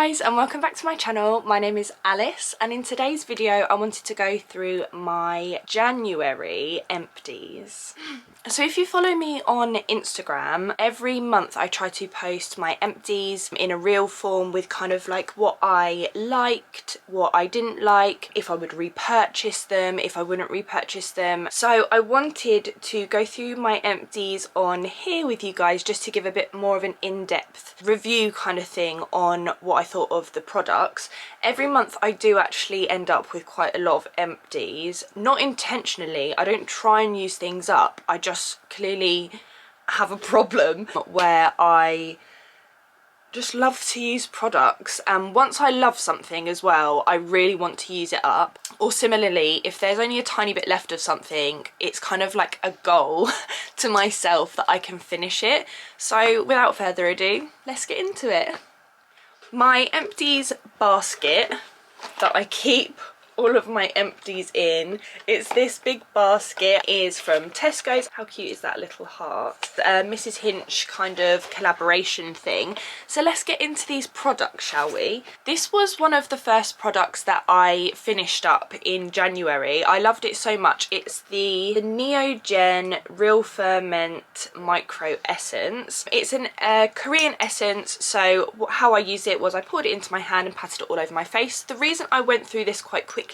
guys and welcome back to my channel. My name is Alice and in today's video I wanted to go through my January empties. So if you follow me on Instagram, every month I try to post my empties in a reel form with kind of like what I liked, what I didn't like, if I would repurchase them, if I wouldn't repurchase them. So I wanted to go through my empties on here with you guys just to give a bit more of an in-depth review kind of thing on what I thought of the products. Every month I do actually end up with quite a lot of empties, not intentionally. I don't try and use things up, I just clearly have a problem where I just love to use products, and once I love something as well I really want to use it up. Or similarly, if there's only a tiny bit left of something, it's kind of like a goal to myself that I can finish it. So without further ado, let's get into it. My empties basket that I keep all of my empties in, it's this big basket, is from Tesco's. How cute is that little heart? Mrs. Hinch kind of collaboration thing. So let's get into these products, shall we? This was one of the first products that I finished up in January. I loved it so much. It's the Neogen Real Ferment Micro Essence. It's a Korean essence, so how I used it was I poured it into my hand and patted it all over my face. The reason I went through this quite quickly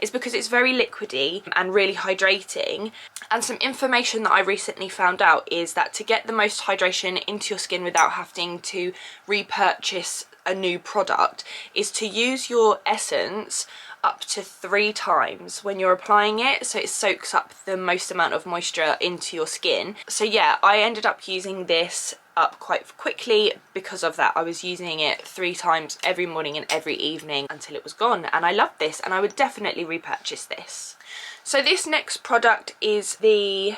is because it's very liquidy and really hydrating. And some information that I recently found out is that to get the most hydration into your skin without having to repurchase a new product is to use your essence up to 3 times when you're applying it, so it soaks up the most amount of moisture into your skin. So yeah, I ended up using this up quite quickly because of that. I was using it 3 times every morning and every evening until it was gone, and I loved this and I would definitely repurchase this. So this next product is the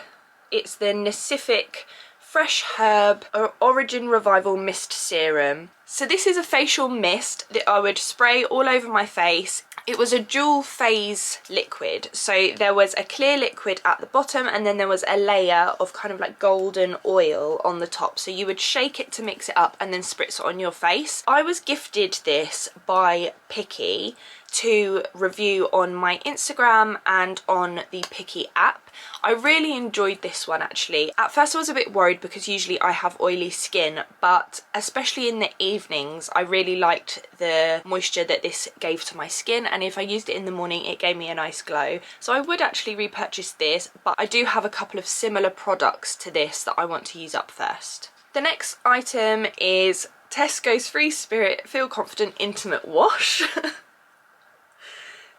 Nacific Fresh Herb Origin Revival Mist Serum. So this is a facial mist that I would spray all over my face. It was a dual phase liquid, so there was a clear liquid at the bottom and then there was a layer of kind of like golden oil on the top, so you would shake it to mix it up and then spritz it on your face. I was gifted this by Picky to review on my Instagram and on the Picky app. I really enjoyed this one actually. At first I was a bit worried because usually I have oily skin, but especially in the evenings I really liked the moisture that this gave to my skin, and if I used it in the morning it gave me a nice glow. So I would actually repurchase this, but I do have a couple of similar products to this that I want to use up first. The next item is Tesco's Free Spirit Feel Confident Intimate Wash.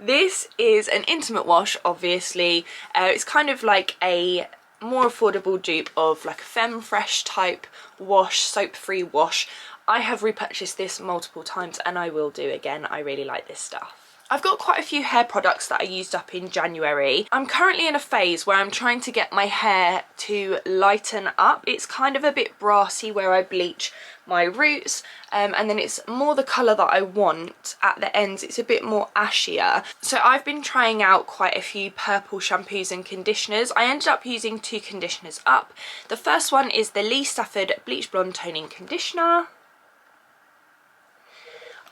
This is an intimate wash, obviously. It's kind of like a more affordable dupe of like a Femme Fresh type wash, soap-free wash. I have repurchased this multiple times and I will do again. I really like this stuff. I've got quite a few hair products that I used up in January. I'm currently in a phase where I'm trying to get my hair to lighten up. It's kind of a bit brassy where I bleach my roots, and then it's more the colour that I want at the ends. It's a bit more ashier. So I've been trying out quite a few purple shampoos and conditioners. I ended up using 2 conditioners up. The first one is the Lee Stafford Bleach Blonde Toning Conditioner.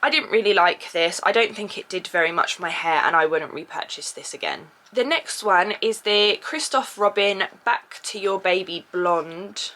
I didn't really like this. I don't think it did very much for my hair and I wouldn't repurchase this again. The next one is the Christoph Robin Back to Your Baby Blonde.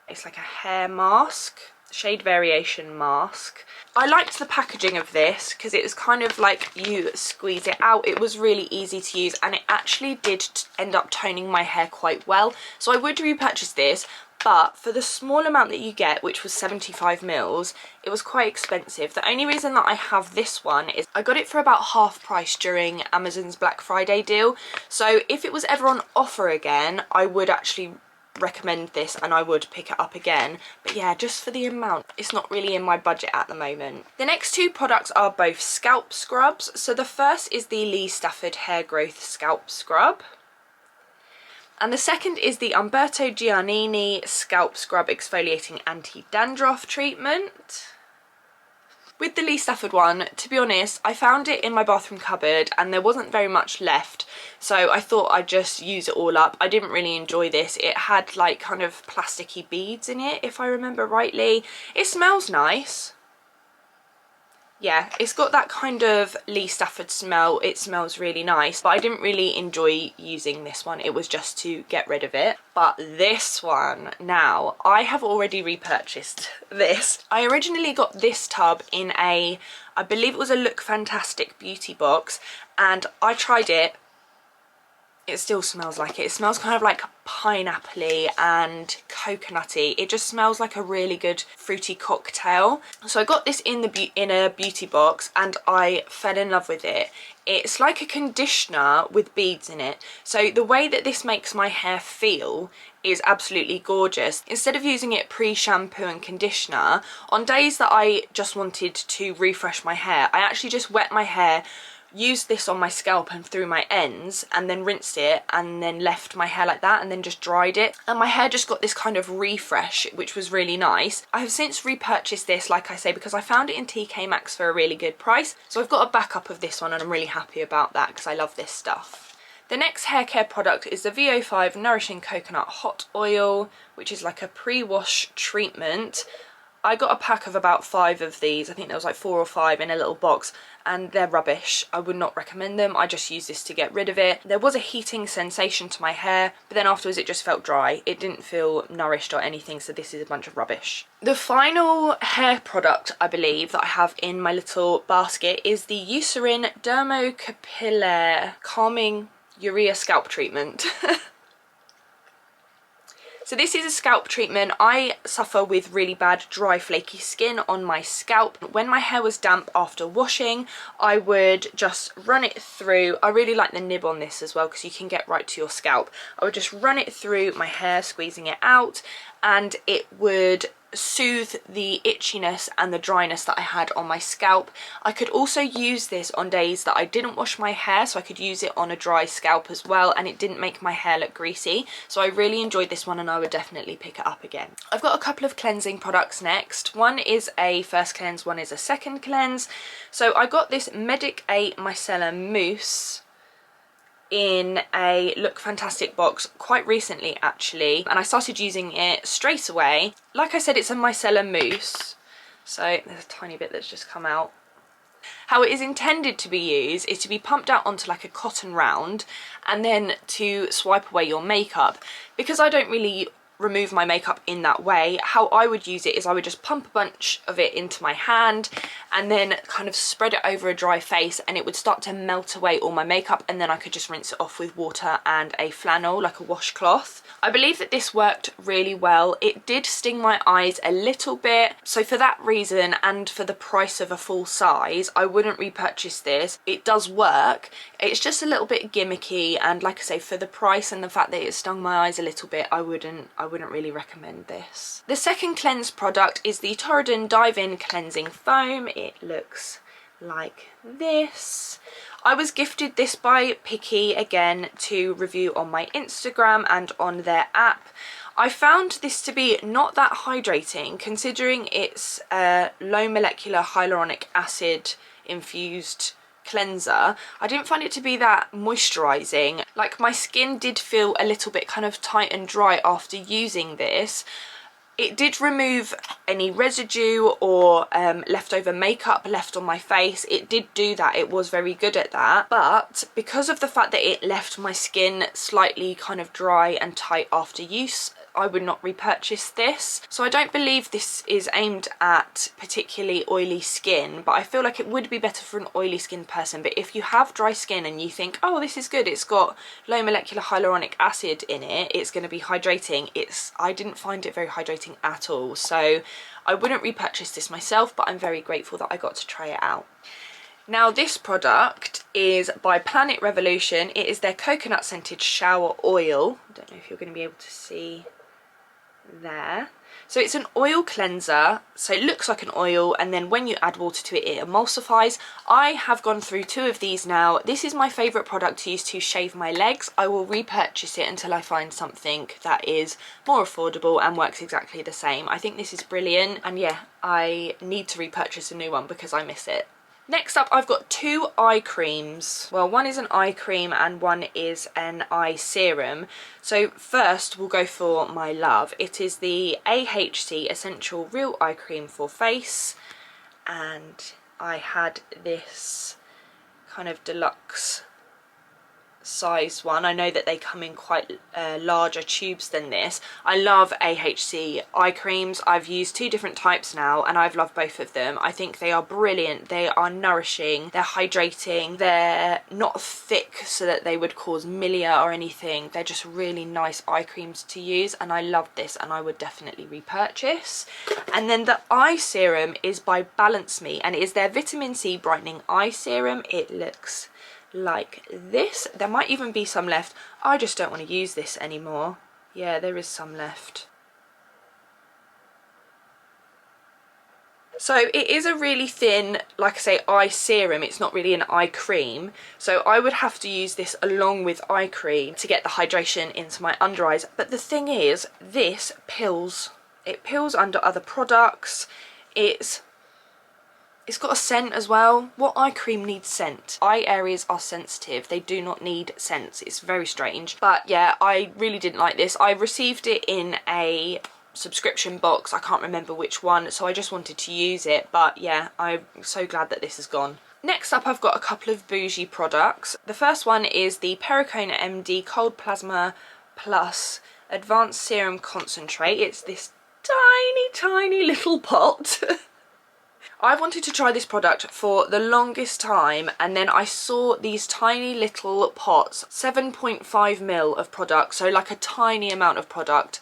It's like a hair mask, shade variation mask. I liked the packaging of this because it was kind of like you squeeze it out. It was really easy to use and it actually did end up toning my hair quite well. So I would repurchase this, but for the small amount that you get, which was 75 mils, it was quite expensive. The only reason that I have this one is I got it for about half price during Amazon's Black Friday deal. So if it was ever on offer again, I would actually recommend this and I would pick it up again. But yeah, just for the amount, it's not really in my budget at the moment. The next 2 products are both scalp scrubs. So the first is the Lee Stafford Hair Growth Scalp Scrub. And the second is the Umberto Giannini Scalp Scrub Exfoliating Anti-Dandruff Treatment. With the Lee Stafford one, to be honest, I found it in my bathroom cupboard and there wasn't very much left, so I thought I'd just use it all up. I didn't really enjoy this. It had like kind of plasticky beads in it, if I remember rightly. It smells nice. yeah, it's got that kind of Lee Stafford smell. It smells really nice, but I didn't really enjoy using this one. It was just to get rid of it. But this one, now, I have already repurchased this. I originally got this tub in a, I believe it was a Look Fantastic beauty box, and I tried it. It still smells like it. It smells kind of like pineapple-y and coconutty. It just smells like a really good fruity cocktail. So I got this in a beauty box and I fell in love with it. It's like a conditioner with beads in it. So the way that this makes my hair feel is absolutely gorgeous. Instead of using it pre-shampoo and conditioner, on days that I just wanted to refresh my hair, I actually just wet my hair, used this on my scalp and through my ends, and then rinsed it and then left my hair like that and then just dried it, and my hair just got this kind of refresh, which was really nice. I have since repurchased this, like I say, because I found it in TK Maxx for a really good price, so I've got a backup of this one and I'm really happy about that because I love this stuff. The next hair care product is the VO5 Nourishing Coconut Hot Oil, which is like a pre-wash treatment. I got a pack of about 5 of these. I think there was like 4 or 5 in a little box, and they're rubbish. I would not recommend them. I just used this to get rid of it. There was a heating sensation to my hair, but then afterwards it just felt dry. It didn't feel nourished or anything, so this is a bunch of rubbish. The final hair product, I believe, that I have in my little basket is the Eucerin Dermocapillaire Calming Urea Scalp Treatment. So this is a scalp treatment. I suffer with really bad dry flaky skin on my scalp. When my hair was damp after washing, I would just run it through. I really like the nib on this as well because you can get right to your scalp. I would just run it through my hair, squeezing it out, and it would soothe the itchiness and the dryness that I had on my scalp. I could also use this on days that I didn't wash my hair, so I could use it on a dry scalp as well, and it didn't make my hair look greasy. So I really enjoyed this one and I would definitely pick it up again. I've got a couple of cleansing products next. One is a first cleanse, one is a second cleanse. So I got this Medic A Micellar Mousse in a Look Fantastic box quite recently actually, and I started using it straight away. Like I said, it's a micellar mousse, so there's a tiny bit that's just come out. How it is intended to be used is to be pumped out onto like a cotton round and then to swipe away your makeup. Because I don't really remove my makeup in that way, how I would use it is I would just pump a bunch of it into my hand and then kind of spread it over a dry face, and it would start to melt away all my makeup, and then I could just rinse it off with water and a flannel, like a washcloth. I believe that this worked really well. It did sting my eyes a little bit, so for that reason and for the price of a full size, I wouldn't repurchase this. It does work, it's just a little bit gimmicky, and like I say, for the price and the fact that it stung my eyes a little bit, I wouldn't really recommend this. The second cleanse product is the Torridon Dive-In Cleansing Foam. It looks like this. I was gifted this by Picky again to review on my Instagram and on their app. I found this to be not that hydrating considering it's a low molecular hyaluronic acid infused cleanser. I didn't find it to be that moisturizing. Like, my skin did feel a little bit kind of tight and dry after using this. It did remove any residue or leftover makeup left on my face. It did do that. It was very good at that. But because of the fact that it left my skin slightly kind of dry and tight after use, I would not repurchase this. So I don't believe this is aimed at particularly oily skin, but I feel like it would be better for an oily skin person. But if you have dry skin and you think, oh, this is good, it's got low molecular hyaluronic acid in it, it's going to be hydrating, I didn't find it very hydrating at all. So I wouldn't repurchase this myself, but I'm very grateful that I got to try it out. Now this product is by Planet Revolution. It is their coconut scented shower oil. I don't know if you're going to be able to see there. So it's an oil cleanser, so it looks like an oil, and then when you add water to it, it emulsifies. I have gone through 2 of these now. This is my favourite product to use to shave my legs. I will repurchase it until I find something that is more affordable and works exactly the same. I think this is brilliant, and yeah, I need to repurchase a new one because I miss it. Next up, I've got 2 eye creams. Well, one is an eye cream and one is an eye serum. So first, we'll go for my love. It is the AHC Essential Real Eye Cream for Face. And I had this kind of deluxe size one. I know that they come in quite larger tubes than this. I love AHC eye creams. I've used 2 different types now and I've loved both of them. I think they are brilliant. They are nourishing, they're hydrating, they're not thick so that they would cause milia or anything. They're just really nice eye creams to use, and I love this and I would definitely repurchase. And then the eye serum is by Balance Me, and it is their vitamin C brightening eye serum. It looks like this. There might even be some left. I just don't want to use this anymore. Yeah, there is some left. So it is a really thin, like I say, eye serum. It's not really an eye cream. So I would have to use this along with eye cream to get the hydration into my under eyes. But the thing is, this pills. It pills under other products. It's got a scent as well. What eye cream needs scent? Eye areas are sensitive. They do not need scents. It's very strange. But yeah, I really didn't like this. I received it in a subscription box. I can't remember which one, so I just wanted to use it. But yeah, I'm so glad that this is gone. Next up, I've got a couple of bougie products. The first one is the Perricone MD Cold Plasma Plus Advanced Serum Concentrate. It's this tiny little pot. I've wanted to try this product for the longest time, and then I saw these tiny little pots, 7.5ml of product, so like a tiny amount of product,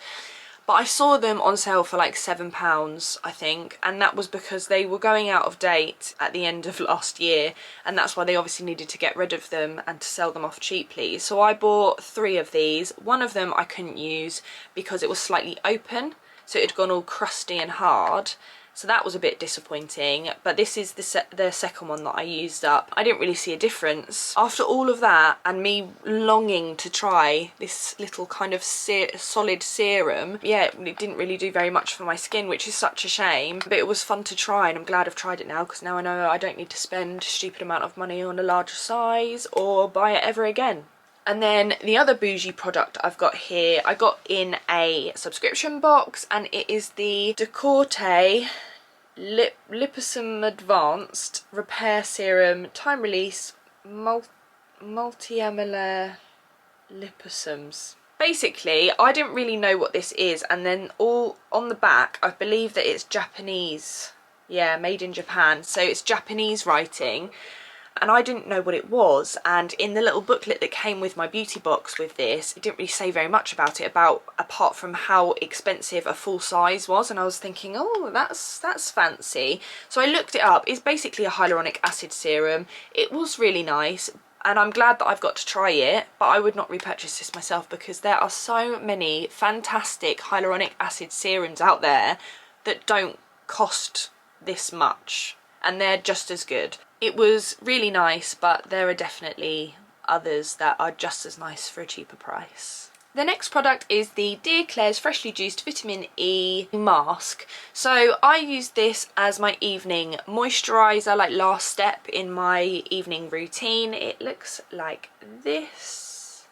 but I saw them on sale for like £7 I think, and that was because they were going out of date at the end of last year, and that's why they obviously needed to get rid of them and to sell them off cheaply. So I bought 3 of these. One of them I couldn't use because it was slightly open, so it had gone all crusty and hard. So that was a bit disappointing, but this is the second one that I used up. I didn't really see a difference. After all of that and me longing to try this little kind of solid serum, yeah, it didn't really do very much for my skin, which is such a shame. But it was fun to try, and I'm glad I've tried it now, because now I know I don't need to spend a stupid amount of money on a larger size or buy it ever again. And then the other bougie product I've got here, I got in a subscription box, and it is the Decorte Liposome Advanced Repair Serum Time Release Multi-Amylase Liposomes. Basically, I didn't really know what this is, and then all on the back, I believe that it's Japanese. Yeah, made in Japan. So it's Japanese writing. And I didn't know what it was, and in the little booklet that came with my beauty box with this, it didn't really say very much about it, apart from how expensive a full size was, and I was thinking, oh, that's fancy. So I looked it up. It's basically a hyaluronic acid serum. It was really nice, and I'm glad that I've got to try it, but I would not repurchase this myself, because there are so many fantastic hyaluronic acid serums out there that don't cost this much, and they're just as good. It was really nice, but there are definitely others that are just as nice for a cheaper price. The next product is the Dear Claire's Freshly Juiced Vitamin E Mask. So I use this as my evening moisturiser, like last step in my evening routine. It looks like this.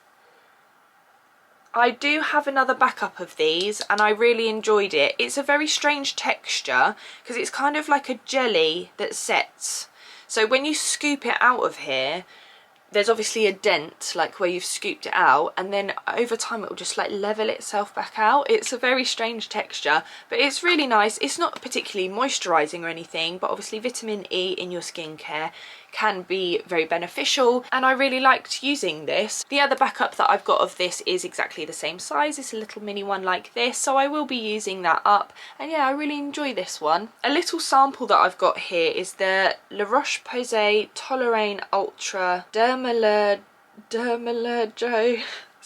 I do have another backup of these, and I really enjoyed it. It's a very strange texture, because it's kind of like a jelly that sets. So when you scoop it out of here, there's obviously a dent, like where you've scooped it out, and then over time it will just like level itself back out. It's a very strange texture, but it's really nice. It's not particularly moisturising or anything, but obviously vitamin E in your skincare can be very beneficial, and I really liked using this. The other backup that I've got of this is exactly the same size. It's a little mini one like this, so I will be using that up, and yeah, I really enjoy this one. A little sample that I've got here is the La Roche-Posay Tolérane Ultra Dermalergo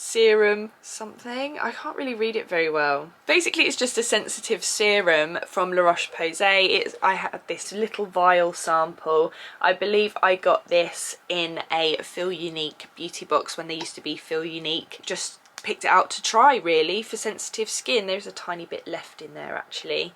Serum something. I can't really read it very well. Basically, it's just a sensitive serum from La Roche-Posay. I had this little vial sample. I believe I got this in a Feel Unique beauty box when they used to be Feel Unique. Just picked it out to try, really, for sensitive skin. There's a tiny bit left in there, actually.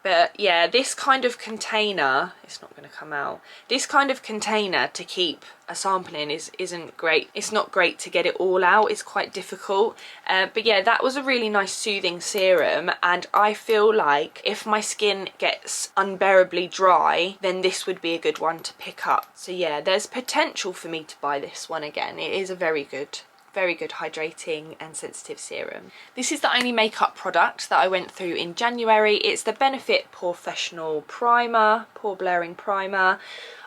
But yeah, this kind of container, it's not going to come out. This kind of container to keep a sample in isn't great. It's not great to get it all out. It's quite difficult. But yeah, that was a really nice soothing serum. And I feel like if my skin gets unbearably dry, then this would be a good one to pick up. So yeah, there's potential for me to buy this one again. It is a very good hydrating and sensitive serum. This is the only makeup product that I went through in January. It's the Benefit Professional Primer, Pore Blurring Primer.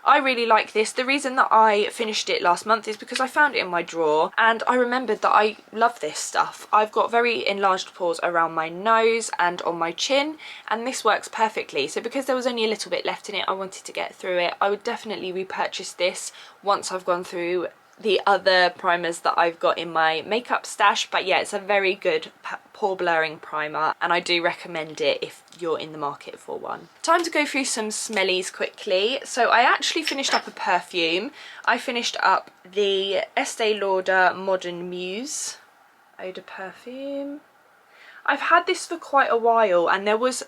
I really like this. The reason that I finished it last month is because I found it in my drawer and I remembered that I love this stuff. I've got very enlarged pores around my nose and on my chin, and this works perfectly. So because there was only a little bit left in it, I wanted to get through it. I would definitely repurchase this once I've gone through the other primers that I've got in my makeup stash. But yeah, it's a very good pore blurring primer and I do recommend it if you're in the market for one. Time to go through some smellies quickly. So I actually finished up a perfume. I finished up the Estee Lauder Modern Muse Eau de Perfume. I've had this for quite a while, and there was,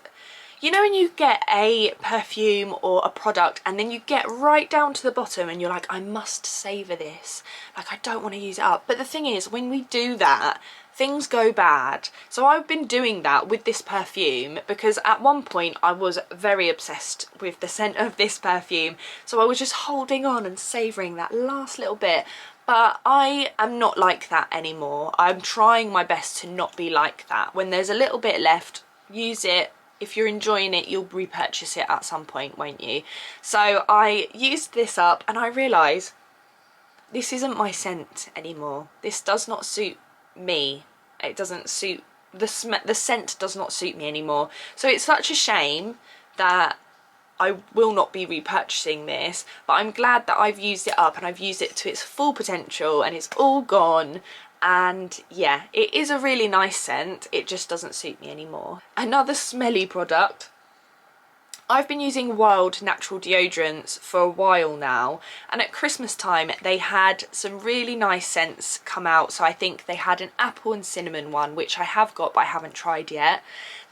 you know when you get a perfume or a product and then you get right down to the bottom and you're like, I must savour this, like I don't want to use it up. But the thing is, when we do that, things go bad. So I've been doing that with this perfume because at one point I was very obsessed with the scent of this perfume. So I was just holding on and savouring that last little bit. But I am not like that anymore. I'm trying my best to not be like that. When there's a little bit left, use it. If you're enjoying it, you'll repurchase it at some point, won't you? So I used this up and I realised this isn't my scent anymore. This does not suit me. It doesn't suit, the scent does not suit me anymore. So it's such a shame that I will not be repurchasing this, but I'm glad that I've used it up and I've used it to its full potential and it's all gone. And yeah, it is a really nice scent, it just doesn't suit me anymore. Another smelly product. I've been using Wild natural deodorants for a while now, and at Christmas time they had some really nice scents come out. So I think they had an apple and cinnamon one, which I have got but I haven't tried yet.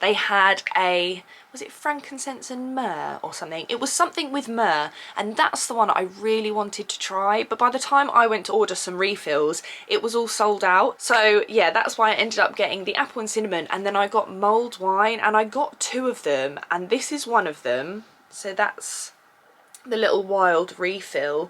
They had a, was it frankincense and myrrh or something? It was something with myrrh, and that's the one I really wanted to try, but by the time I went to order some refills it was all sold out. So yeah, that's why I ended up getting the apple and cinnamon, and then I got mulled wine, and I got 2 of them, and this is one of them. So that's the little Wild refill.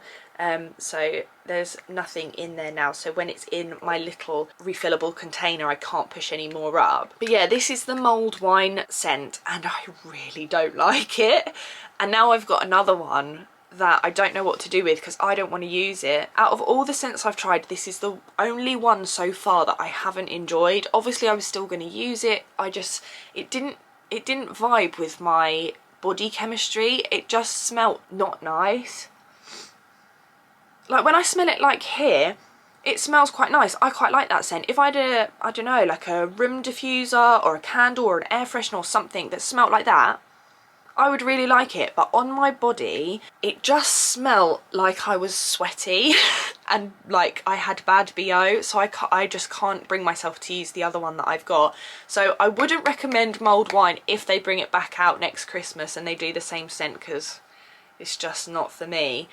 So there's nothing in there now, so when it's in my little refillable container I can't push any more up. But yeah, this is the mulled wine scent and I really don't like it, and now I've got another one that I don't know what to do with because I don't want to use it. Out of all the scents I've tried, this is the only one so far that I haven't enjoyed. Obviously I was still going to use it, it didn't vibe with my body chemistry. It just smelt not nice. Like when I smell it like here, it smells quite nice. I quite like that scent. If I had I don't know, like a room diffuser or a candle or an air freshener or something that smelled like that, I would really like it. But on my body, it just smelled like I was sweaty and like I had bad BO. So I just can't bring myself to use the other one that I've got. So I wouldn't recommend mulled wine if they bring it back out next Christmas and they do the same scent, because it's just not for me.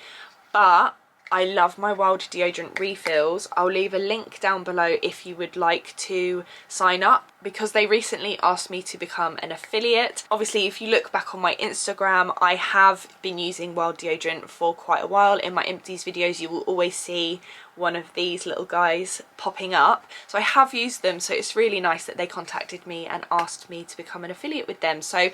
But I love my Wild deodorant refills. I'll leave a link down below if you would like to sign up, because they recently asked me to become an affiliate. Obviously, if you look back on my Instagram, I have been using Wild deodorant for quite a while. In my Empties videos, you will always see one of these little guys popping up. So I have used them, so it's really nice that they contacted me and asked me to become an affiliate with them. So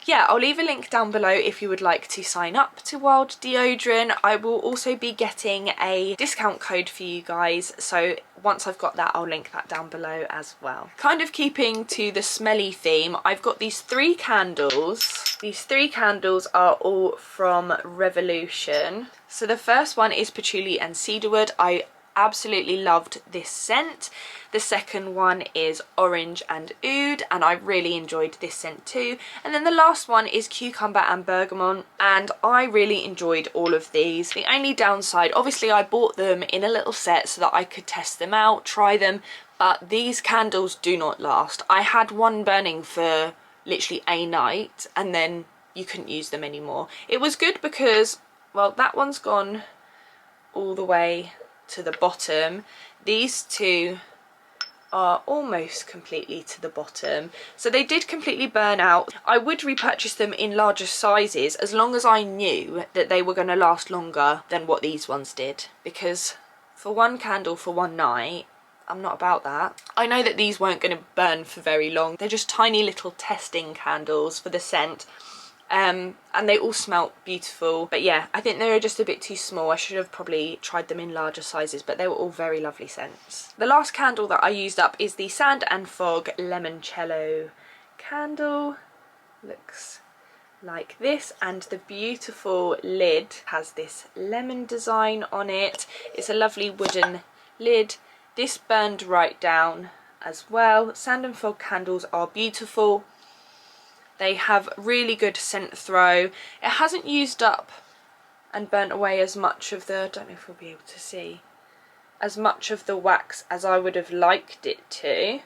yeah, I'll leave a link down below if you would like to sign up to Wild deodorant. I will also be getting a discount code for you guys, so once I've got that I'll link that down below as well. Kind of keeping to the smelly theme, I've got these 3 candles. These 3 candles are all from Revolution. So the first one is patchouli and cedarwood. I absolutely loved this scent. The second one is orange and oud, and I really enjoyed this scent too. And then the last one is cucumber and bergamot, and I really enjoyed all of these. The only downside, obviously I bought them in a little set so that I could test them out, try them, but these candles do not last. I had one burning for literally a night and then you couldn't use them anymore. It was good because, well, that one's gone all the way to the bottom. These two are almost completely to the bottom, so they did completely burn out. I would repurchase them in larger sizes as long as I knew that they were going to last longer than what these ones did, because for one candle for one night, I'm not about that. I know that these weren't going to burn for very long. They're just tiny little testing candles for the scent. And they all smelt beautiful, but yeah, I think they were just a bit too small. I should have probably tried them in larger sizes, but they were all very lovely scents. The last candle that I used up is the Sand and Fog Limoncello candle. Looks like this, and the beautiful lid has this lemon design on it. It's a lovely wooden lid. This burned right down as well. Sand and Fog candles are beautiful. They have really good scent throw. It hasn't used up and burnt away as much of the, I don't know if we'll be able to see, as much of the wax as I would have liked it to.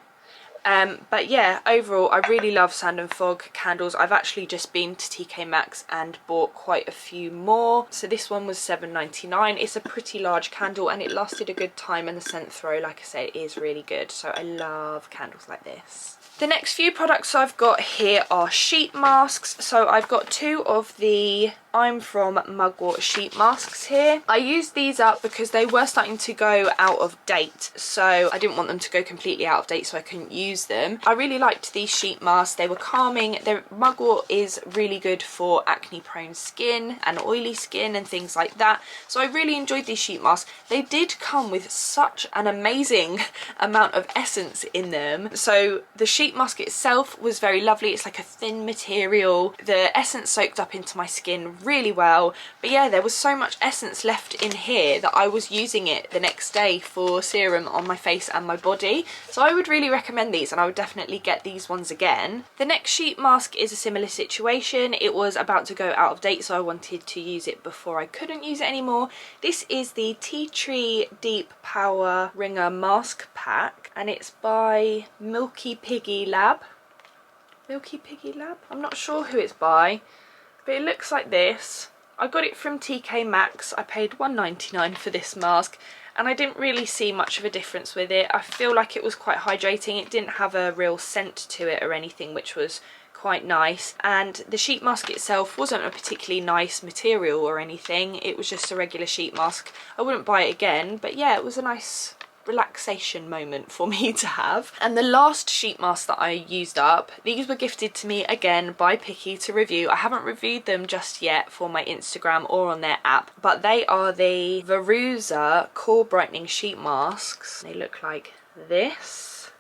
But yeah, overall I really love Sand and Fog candles. I've actually just been to TK Maxx and bought quite a few more. So this one was £7.99. It's a pretty large candle and it lasted a good time, and the scent throw, like I said, is really good. So I love candles like this. The next few products I've got here are sheet masks. So I've got two of the I'm From Mugwort sheet masks here. I used these up because they were starting to go out of date, so I didn't want them to go completely out of date, so I couldn't use them. I really liked these sheet masks. They were calming. Mugwort is really good for acne prone skin and oily skin and things like that, so I really enjoyed these sheet masks. They did come with such an amazing amount of essence in them. So the sheet mask itself was very lovely. It's like a thin material. The essence soaked up into my skin really well, but yeah, there was so much essence left in here that I was using it the next day for serum on my face and my body, so I would really recommend these, and I would definitely get these ones again. The next sheet mask is a similar situation. It was about to go out of date, so I wanted to use it before I couldn't use it anymore. This is the Tea Tree Deep Power Ringer Mask Pack, and it's by Milky Piggy Lab. Milky Piggy Lab? I'm not sure who it's by, but it looks like this. I got it from TK Maxx. I paid £1.99 for this mask, and I didn't really see much of a difference with it. I feel like it was quite hydrating. It didn't have a real scent to it or anything, which was quite nice. And the sheet mask itself wasn't a particularly nice material or anything. It was just a regular sheet mask. I wouldn't buy it again, but yeah, it was a nice relaxation moment for me to have. And the last sheet mask that I used up, these were gifted to me again by Picky to review. I haven't reviewed them just yet for my Instagram or on their app, but they are the Veruza Core Brightening Sheet Masks. They look like this.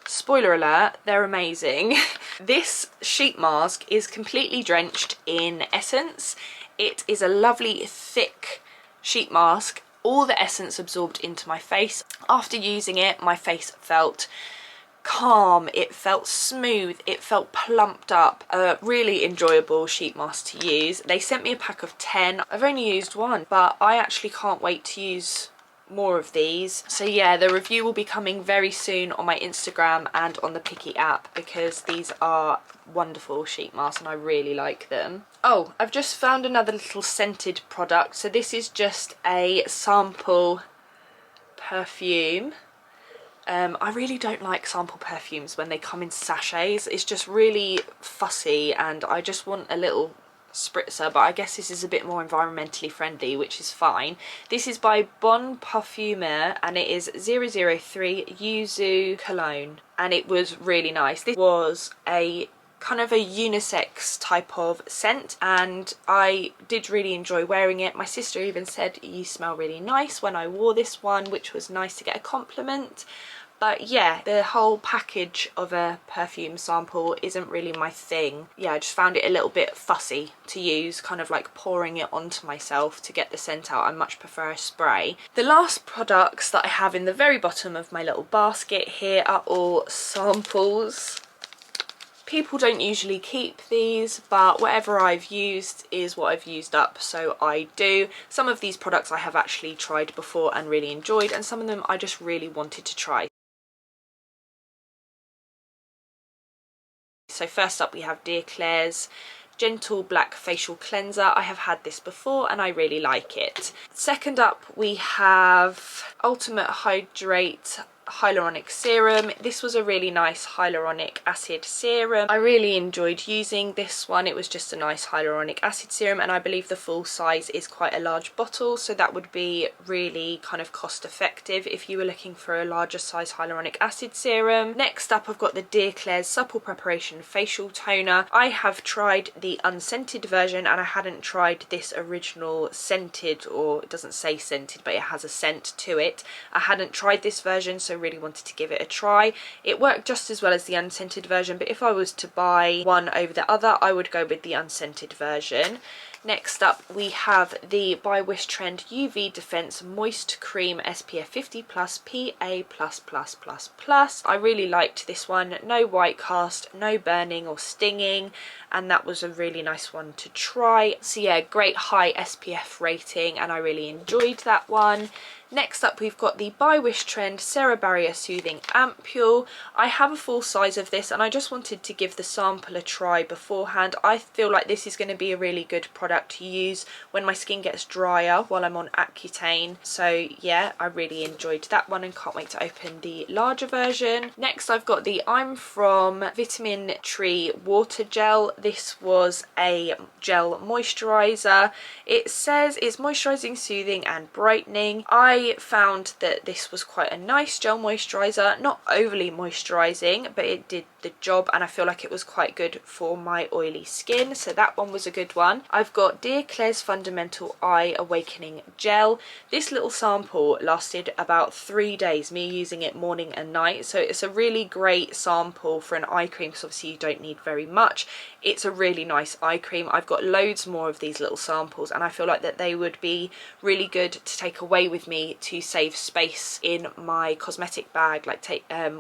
Spoiler alert, they're amazing. This sheet mask is completely drenched in essence. It is a lovely thick sheet mask, all the essence absorbed into my face. After using it, my face felt calm, it felt smooth, it felt plumped up. A really enjoyable sheet mask to use. They sent me a pack of 10. I've only used one, but I actually can't wait to use more of these. So yeah, the review will be coming very soon on my Instagram and on the Picky app, because these are wonderful sheet masks and I really like them. Oh, I've just found another little scented product. So this is just a sample perfume. I really don't like sample perfumes when they come in sachets. It's just really fussy, and I just want a little spritzer, but I guess this is a bit more environmentally friendly, which is fine. This is by Bon Parfumeur, and it is 003 Yuzu Cologne, and it was really nice. This was a kind of a unisex type of scent, and I did really enjoy wearing it. My sister even said, "You smell really nice," when I wore this one, which was nice to get a compliment. But yeah, the whole package of a perfume sample isn't really my thing. Yeah, I just found it a little bit fussy to use, kind of like pouring it onto myself to get the scent out. I much prefer a spray. The last products that I have in the very bottom of my little basket here are all samples. People don't usually keep these, but whatever I've used is what I've used up, so I do. Some of these products I have actually tried before and really enjoyed, and some of them I just really wanted to try. So first up we have Dear Claire's Gentle Black Facial Cleanser. I have had this before and I really like it. Second up we have Ultimate Hydrate Hyaluronic Serum. This was a really nice hyaluronic acid serum. I really enjoyed using this one. It was just a nice hyaluronic acid serum, and I believe the full size is quite a large bottle, so that would be really kind of cost effective if you were looking for a larger size hyaluronic acid serum. Next up I've got the Dear Claire's Supple Preparation Facial Toner. I have tried the unscented version and I hadn't tried this original scented, or it doesn't say scented but it has a scent to it. I hadn't tried this version, so really wanted to give it a try. It worked just as well as the unscented version, but if I was to buy one over the other I would go with the unscented version. Next up we have the by Wishtrend UV Defense Moist Cream SPF 50 plus PA++++. I really liked this one. No white cast, no burning or stinging, and that was a really nice one to try. So yeah, great high SPF rating and I really enjoyed that one. Next up we've got the by Wishtrend Cerebarrier Soothing Ampule. I have a full size of this and I just wanted to give the sample a try beforehand. I feel like this is going to be a really good product to use when my skin gets drier while I'm on Accutane. So yeah, I really enjoyed that one and can't wait to open the larger version. Next I've got the I'm From Vitamin Tree Water Gel. This was a gel moisturiser. It says it's moisturising, soothing and brightening. I found that this was quite a nice gel moisturiser, not overly moisturising, but it did the job and I feel like it was quite good for my oily skin, so that one was a good one. I've got Dear Claire's Fundamental Eye Awakening Gel. This little sample lasted about 3 days, me using it morning and night, so it's a really great sample for an eye cream because obviously you don't need very much. It's a really nice eye cream. I've got loads more of these little samples and I feel like that they would be really good to take away with me to save space in my cosmetic bag, like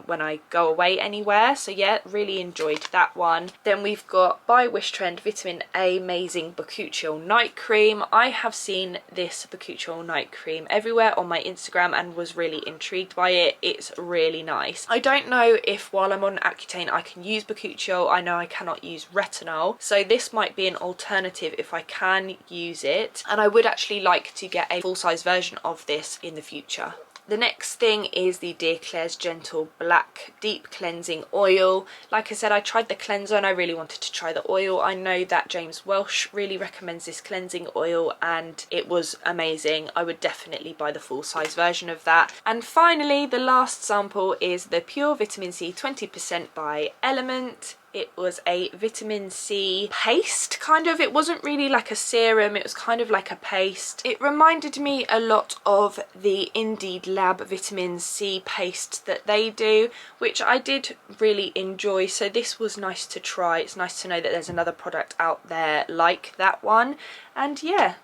when I go away anywhere. So yeah, really enjoyed that one. Then we've got by Wishtrend Vitamin A Amazing Bakuchiol Night Cream. I have seen this Bakuchiol Night Cream everywhere on my Instagram and was really intrigued by it. It's really nice. I don't know if while I'm on Accutane I can use Bakuchiol. I know I cannot use retinol, so this might be an alternative if I can use it, and I would actually like to get a full-size version of this in the future. The next thing is the Dear Claire's Gentle Black Deep Cleansing Oil. Like I said, I tried the cleanser and I really wanted to try the oil. I know that James Welsh really recommends this cleansing oil and it was amazing. I would definitely buy the full-size version of that. And finally, the last sample is the Pure Vitamin C 20% by Element. It was a vitamin C paste, kind of. It wasn't really like a serum, it was kind of like a paste. It reminded me a lot of the Indeed Lab vitamin C paste that they do, which I did really enjoy, so this was nice to try. It's nice to know that there's another product out there like that one. And yeah,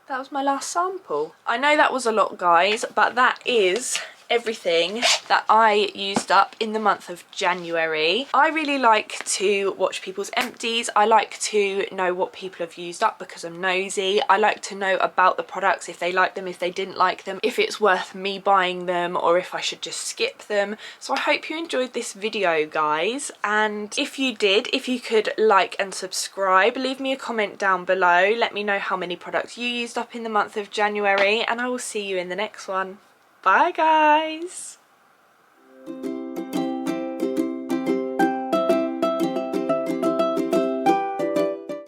that was my last sample. I know that was a lot, guys, but that is everything that I used up in the month of January. I really like to watch people's empties. I like to know what people have used up because I'm nosy. I like to know about the products, if they like them, if they didn't like them, if it's worth me buying them or if I should just skip them. So I hope you enjoyed this video, guys, and if you did, if you could like and subscribe, leave me a comment down below, let me know how many products you used up in the month of January, and I will see you in the next one. Bye, guys.